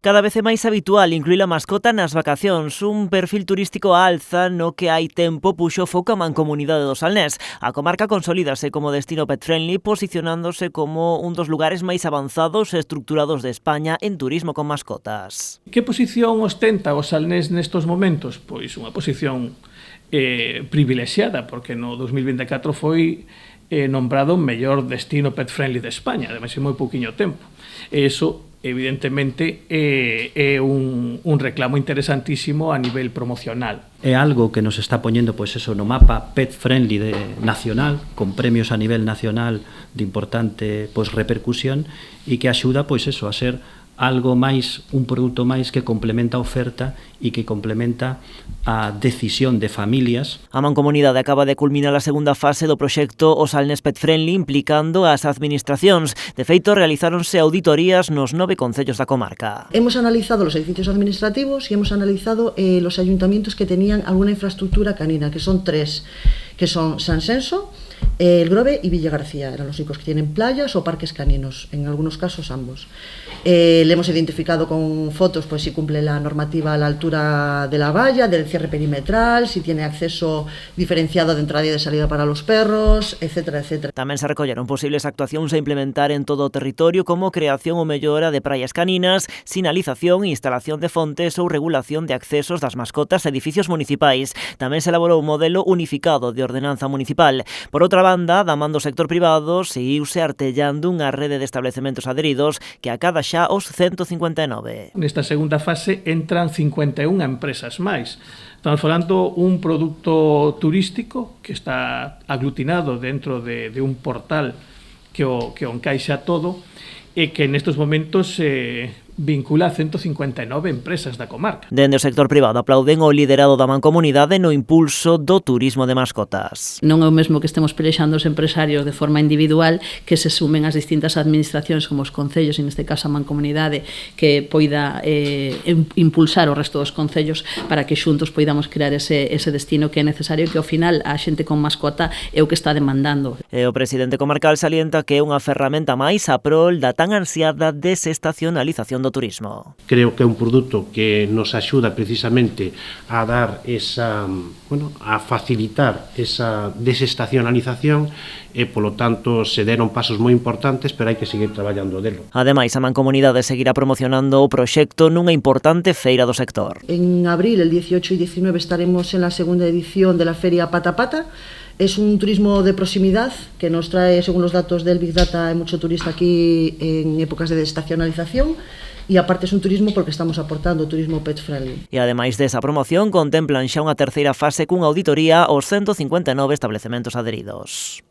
Cada vez é máis habitual incluir a mascota nas vacacións, un perfil turístico á alza no que hai tempo puxo foco a Mancomunidade do Salnés. A comarca consolídase como destino pet-friendly, posicionándose como un dos lugares máis avanzados e estructurados de España en turismo con mascotas. Que posición ostenta o Salnés nestos momentos? Pois unha posición privilexiada, porque no 2024 foi nombrado o mellor destino pet-friendly de España, ademais en moi pouquiño tempo. E iso evidentemente é un reclamo interesantísimo a nivel promocional. É algo que nos está poñendo pois eso no mapa pet friendly nacional, con premios a nivel nacional de importante pois repercusión e que axuda pois eso a ser algo máis, un produto máis que complementa a oferta e que complementa a decisión de familias. A Mancomunidade acaba de culminar a segunda fase do proxecto O Salnés Pet Friendly, implicando as administracións. De feito, realizáronse auditorías nos 9 concellos da comarca. Hemos analizado los edificios administrativos y hemos analizado los ayuntamientos que tenían alguna infraestructura canina, que son 3, que son San Senso, El Grove y Villa García. Eran los únicos que tienen playas o parques caninos, en algunos casos ambos. Le hemos identificado con fotos pues si cumple la normativa a la altura de la valla, del cierre perimetral, si tiene acceso diferenciado de entrada y de salida para los perros, etcétera, etcétera. Tamén se recolleron posibles actuacións a implementar en todo o territorio, como creación ou mellora de praias caninas, sinalización, instalación de fontes ou regulación de accesos das mascotas a edificios municipais. Tamén se elaborou un modelo unificado de ordenanza municipal. Por outra banda, da man do sector privado, seguiuse artellando unha rede de establecementos adheridos que acada xa os 159. Nesta segunda fase entran 51 empresas máis. Estamos falando un produto turístico que está aglutinado dentro de un portal que o encaixa todo e que nestes momentos vincula a 159 empresas da comarca. Dende o sector privado aplauden o liderado da Mancomunidade no impulso do turismo de mascotas. Non é o mesmo que estemos pelexando os empresarios de forma individual que se sumen as distintas administracións como os concellos, e neste caso a Mancomunidade, que poida impulsar o resto dos concellos para que xuntos poidamos crear ese destino que é necesario e que ao final a xente con mascota é o que está demandando. E o presidente comarcal salienta que é unha ferramenta máis a prol da tan ansiada desestacionalización do turismo. Creo que é un produto que nos axuda precisamente a dar esa, a facilitar esa desestacionalización e, polo tanto, se deron pasos moi importantes, pero hai que seguir traballando delo. Ademais, a Mancomunidade seguirá promocionando o proxecto nunha importante feira do sector. En abril, el 18 y 19, estaremos en la segunda edición de la feria Pata Pata. Es un turismo de proximidad que nos trae, según los datos del Big Data, hay mucho turista aquí en épocas de desestacionalización. E aparte es un turismo porque estamos aportando turismo pet friendly. E ademais desa promoción contemplan xa unha terceira fase cunha auditoría aos 159 establecementos adheridos.